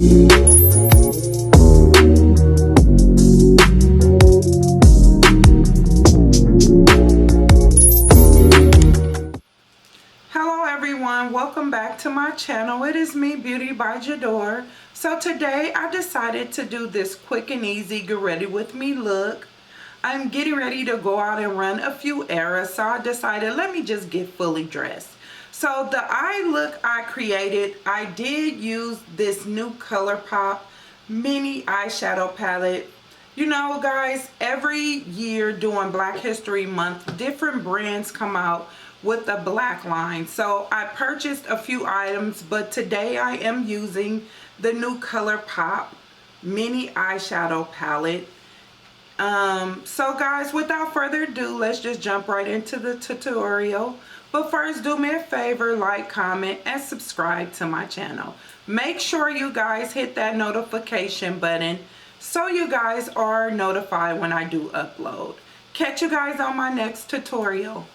Hello everyone, welcome back to my channel. It is me, Beauty by Jadore. So today I decided to do this quick and easy get ready with me look. I'm getting ready to go out and run a few errands, so I decided let me just get fully dressed. So the eye look I created, I did use this new Colourpop mini eyeshadow palette. You know guys, every year during Black History Month, different brands come out with a black line. So I purchased a few items, but today I am using the new Colourpop mini eyeshadow palette. So guys, without further ado, let's just jump right into the tutorial. But first, do me a favor, like, comment, and subscribe to my channel. Make sure you guys hit that notification button so you guys are notified when I do upload. Catch you guys on my next tutorial.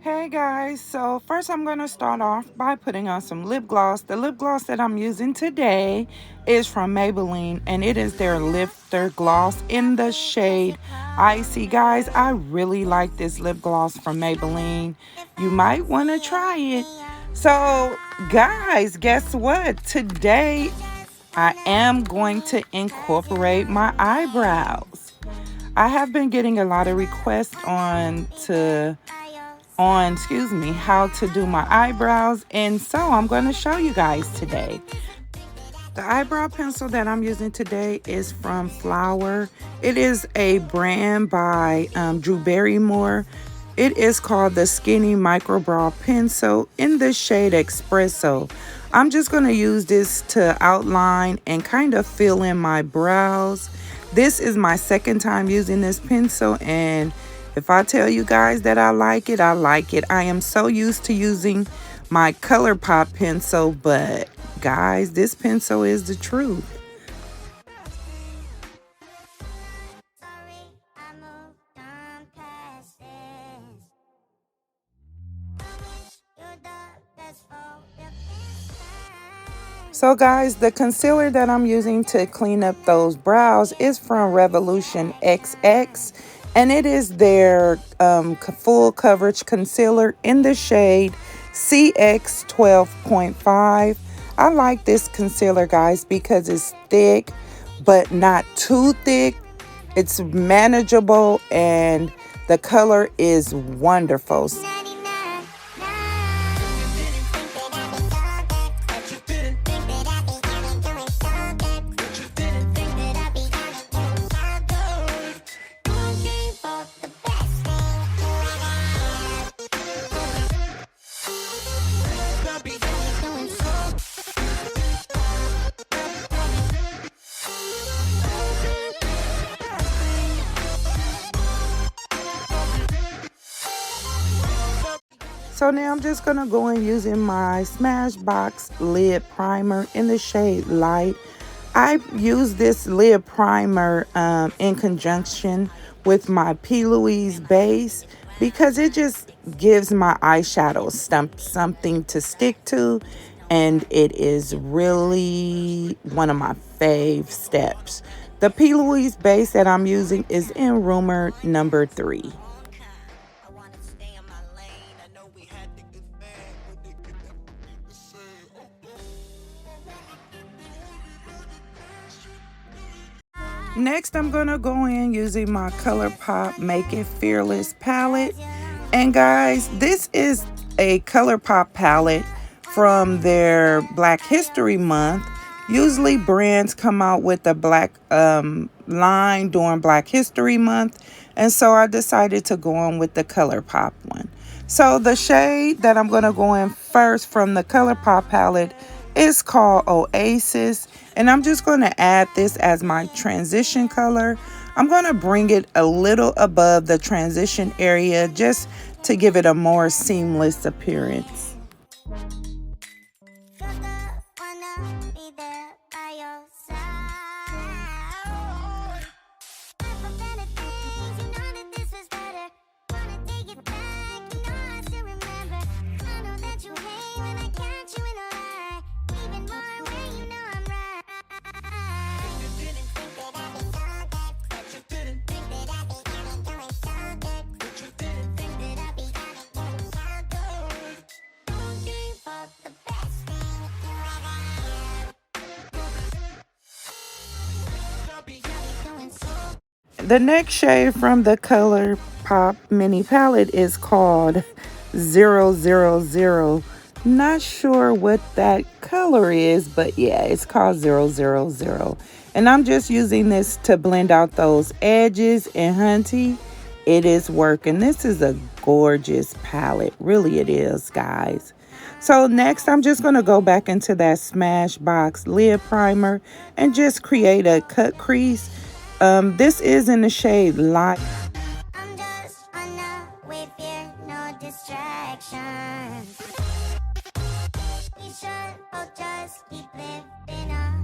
Hey guys, so first I'm going to start off by putting on some lip gloss. The lip gloss that I'm using today is from Maybelline, and it is their Filt'r gloss in the shade Icy. Guys, I really like this lip gloss from Maybelline. You might want to try it. So guys, guess what? Today I am going to incorporate my eyebrows. I have been getting a lot of requests on how to do my eyebrows, and so I'm going to show you guys today. The eyebrow pencil that I'm using today is from Flower. It is a brand by Drew Barrymore. It is called the Skinny Microbrow Pencil in the shade Espresso. I'm just going to use this to outline and kind of fill in my brows. This is my second time using this pencil, and if I tell you guys that I like it, I like it. I am so used to using my Colourpop pencil, but guys, this pencil is the truth. So guys, the concealer that I'm using to clean up those brows is from Revolution XX. And it is their full coverage concealer in the shade CX 12.5. I like this concealer, guys, because it's thick, but not too thick. It's manageable, and the color is wonderful. So now I'm just going to go in using my Smashbox lid primer in the shade Light. I use this lid primer in conjunction with my P. Louise base because it just gives my eyeshadow something to stick to, and it is really one of my fave steps. The P. Louise base that I'm using is in Rumor number 3. Next, I'm going to go in using my Colourpop Make It Fearless palette. And guys, this is a Colourpop palette from their Black History Month. Usually brands come out with a black line during Black History Month. And so I decided to go on with the Colourpop one. So the shade that I'm going to go in first from the Colourpop palette is called Oasis, and I'm just going to add this as my transition color. I'm going to bring it a little above the transition area just to give it a more seamless appearance. The next shade from the Colourpop mini palette is called 000. Not sure what that color is, but yeah, it's called 000. And I'm just using this to blend out those edges, and hunty, it is working. This is a gorgeous palette. Really it is, guys. So next, I'm just going to go back into that Smashbox lid primer and just create a cut crease. This is in the shade Light. I'm just with fear, no distractions. We should both just keep living on.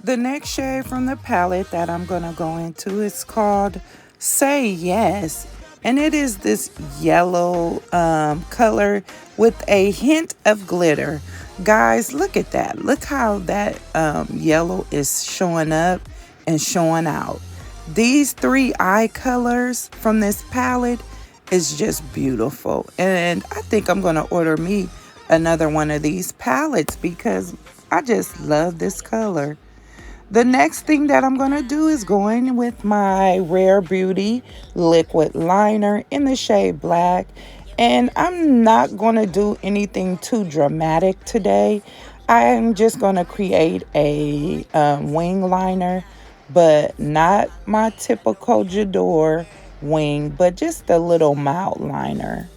The next shade from the palette that I'm going to go into is called Say Yes. And it is this yellow color with a hint of glitter. Guys, look at that. Look how that yellow is showing up and showing out. These three eye colors from this palette is just beautiful. And I think I'm going to order me another one of these palettes because I just love this color. The next thing that I'm going to do is go in with my Rare Beauty liquid liner in the shade Black. And I'm not going to do anything too dramatic today. I'm just going to create a wing liner, but not my typical Jadore wing, but just a little mild liner.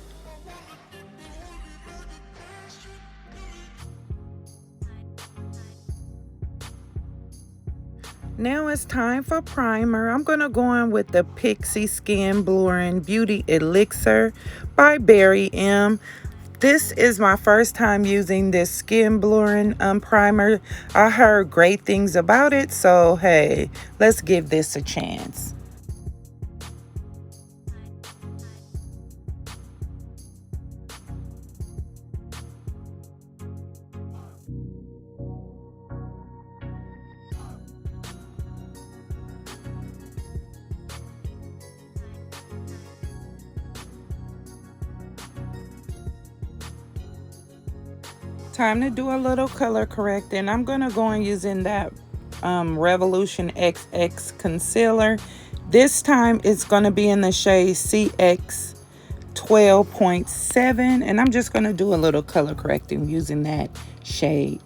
Now it's time for primer. I'm going to go in with the Pixie Skin Blurring Beauty Elixir by Barry M. This is my first time using this skin blurring primer. I heard great things about it, so hey, let's give this a chance. Time to do a little color correcting. I'm going to go in using that Revolution XX concealer. This time it's going to be in the shade CX 12.7, and I'm just going to do a little color correcting using that shade.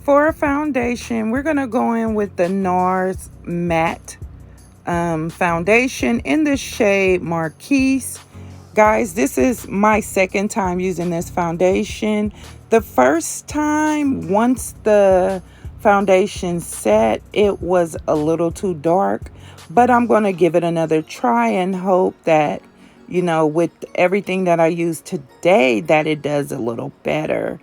For a foundation, we're going to go in with the Nars Matte foundation in the shade Marquise. Guys, this is my second time using this foundation. The first time, once the foundation set, it was a little too dark, but I'm going to give it another try and hope that, you know, with everything that I use today, that it does a little better.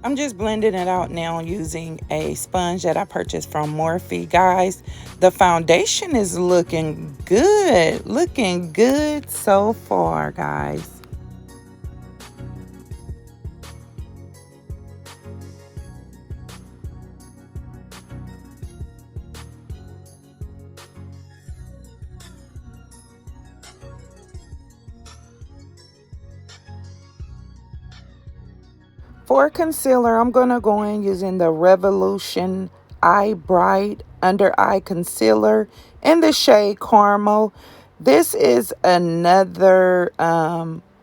I'm just blending it out now using a sponge that I purchased from Morphe. Guys, the foundation is looking good so far, guys. For concealer, I'm going to go in using the Revolution Eye Bright Under Eye Concealer in the shade Caramel. This is another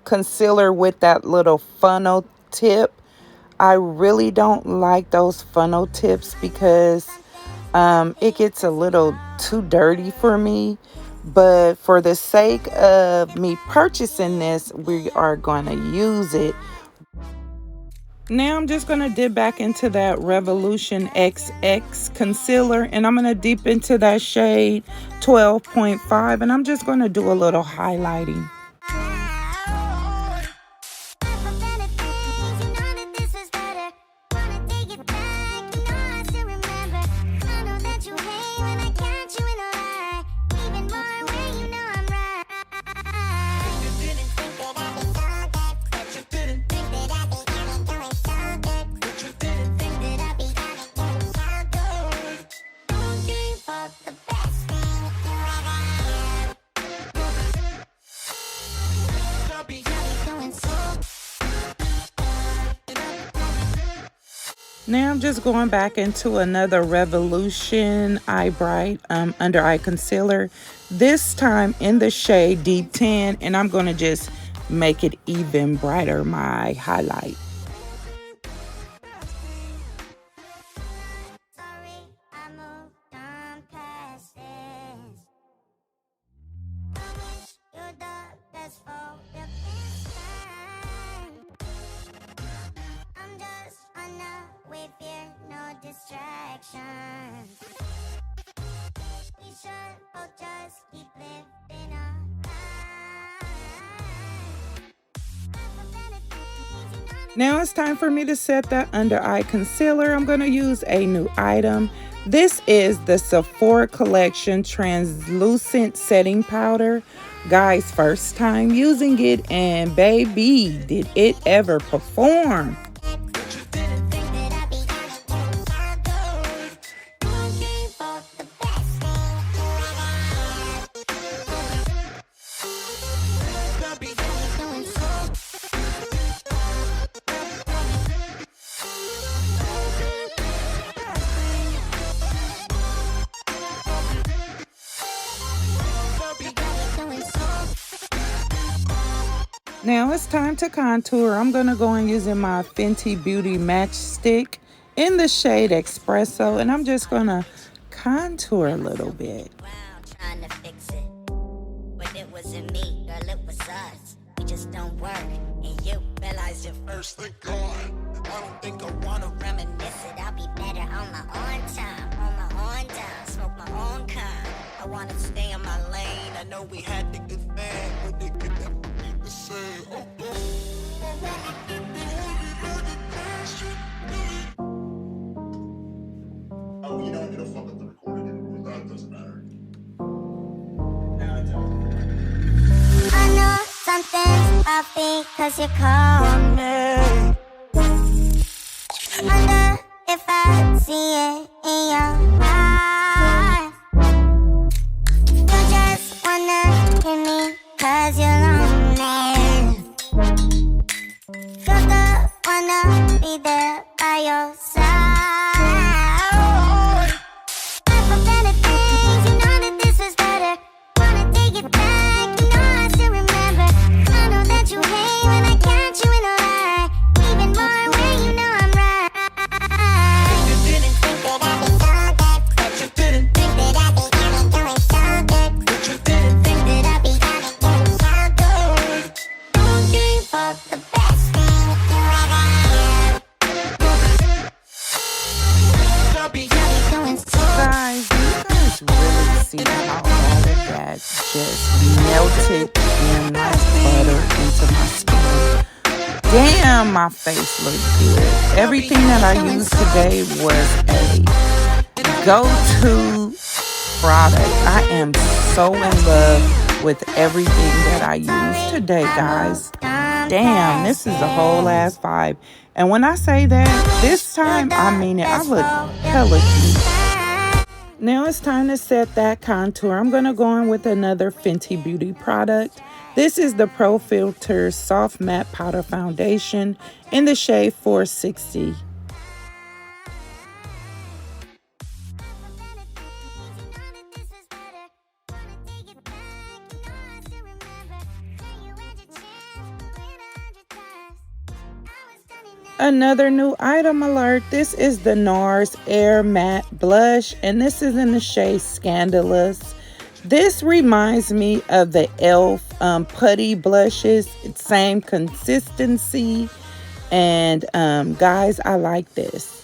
concealer with that little funnel tip. I really don't like those funnel tips because It gets a little too dirty for me. But for the sake of me purchasing this, we are going to use it. Now I'm just going to dip back into that Revolution XX concealer, and I'm going to dip into that shade 12.5, and I'm just going to do a little highlighting. Now I'm just going back into another Revolution Eye Bright under eye concealer, this time in the shade Deep Tan, and I'm going to just make it even brighter, my highlight. Now it's time for me to set that under eye concealer. I'm going to use a new item. This is the Sephora Collection Translucent Setting Powder. Guys, first time using it, and baby, did it ever perform. Now it's time to contour. I'm going to go in using my Fenty Beauty Matchstick in the shade Espresso, and I'm just going to contour a little bit. Trying to fix it, but it wasn't me, girl, it was us. We just don't work, and you realize it first. Thank God. I don't think I wanna reminisce it. I'll be better on my own time, on my own time, smoke my own kind. I wanna stay in my lane. I know we had the good thing, but they could never be the same. Oh, you don't get a fuck up the recording anymore. That doesn't matter. I know something's off because you called me. Wonder if I see it in your eyes. You just wanna hear me cause you're lonely. You're the wanna be there by your side. But for better things, you know that this was better. Wanna take it back, you know I still remember. I know that you hate when I catch you in a lie. Even more when you know I'm right. You didn't think that I'd be so good, but you didn't think that I'd be having doing so good, but you didn't think that I'd be having doing so good. Don't give up the best thing you ever had. I'll be doing so Guys, you guys really see how all of that just melted in like butter into my skin. Damn, my face looks good. Everything that I used today was a go-to product. I am so in love with everything that I used today, guys. Damn, this is a whole ass vibe. And when I say that, this time, I mean it. I look hella cute. Now it's time to set that contour. I'm going to go in with another Fenty Beauty product. This is the Pro Filt'r Soft Matte Powder Foundation in the shade 460. Another new item alert. This is the Nars Air Matte Blush, and this is in the shade Scandalous. This reminds me of the e.l.f. Putty blushes. It's same consistency, and guys, I like this.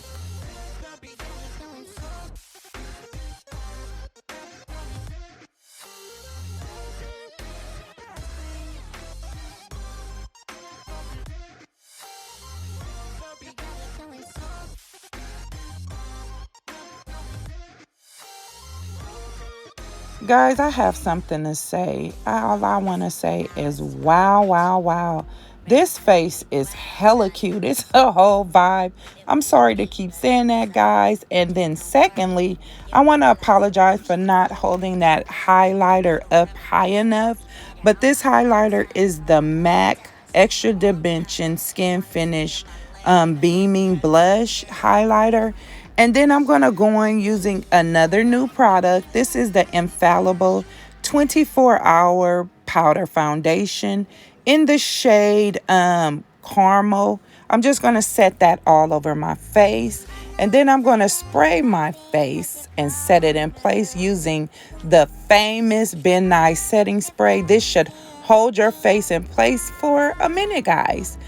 Guys, I have something to say. All I want to say is wow, wow, wow. This face is hella cute. It's a whole vibe. I'm sorry to keep saying that, guys. And then secondly, I want to apologize for not holding that highlighter up high enough. But this highlighter is the MAC Extra Dimension Skin Finish Beaming Blush Highlighter. And then I'm going to go on using another new product. This is the Infallible 24-hour powder foundation in the shade Caramel. I'm just going to set that all over my face. And then I'm going to spray my face and set it in place using the famous Ben Nye setting spray. This should hold your face in place for a minute, guys.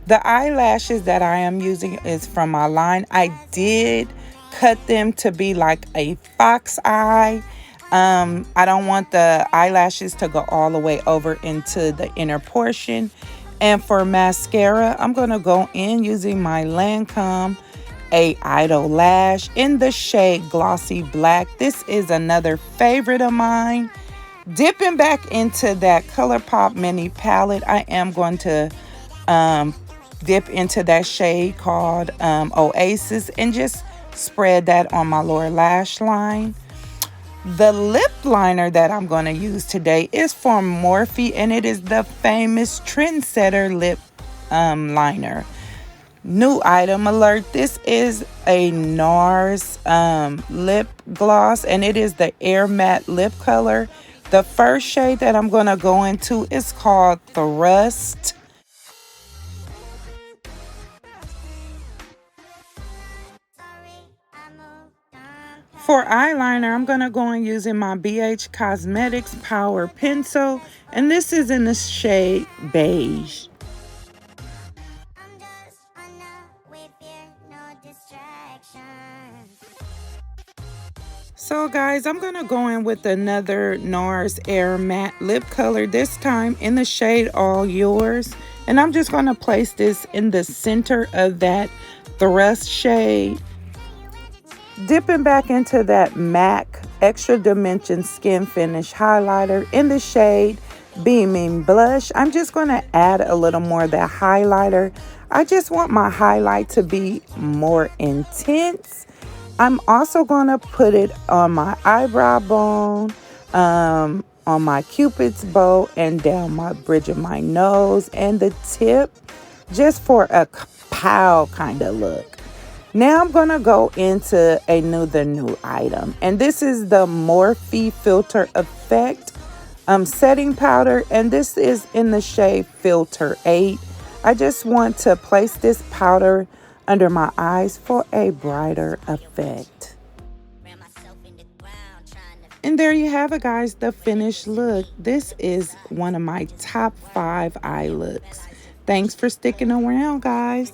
The eyelashes that I am using is from my line. I did cut them to be like a fox eye. I don't want the eyelashes to go all the way over into the inner portion. And for mascara, I'm going to go in using my Lancome Idol Lash in the shade Glossy Black. This is another favorite of mine. Dipping back into that Colourpop mini palette, I am going to dip into that shade called Oasis and just spread that on my lower lash line. The lip liner that I'm going to use today is from Morphe, and it is the famous Trendsetter lip liner. New item alert. This is a Nars lip gloss, and it is the Air Matte lip color. The first shade that I'm going to go into is called Thrust. For eyeliner, I'm going to go in using my BEIGE Cosmetics Power Pencil, and this is in the shade Beige. So guys, I'm going to go in with another Nars Air Matte lip color, this time in the shade All Yours. And I'm just going to place this in the center of that Thrust shade. Dipping back into that MAC Extra Dimension Skin Finish Highlighter in the shade Beaming Blush. I'm just going to add a little more of that highlighter. I just want my highlight to be more intense. I'm also going to put it on my eyebrow bone, on my cupid's bow, and down my bridge of my nose and the tip, just for a pow kind of look. Now I'm going to go into the new item, and this is the Morphe Filt'r Effect setting powder, and this is in the shade Filt'r 8. I just want to place this powder under my eyes for a brighter effect. And there you have it, guys, the finished look. This is one of my top 5 eye looks. Thanks for sticking around, guys.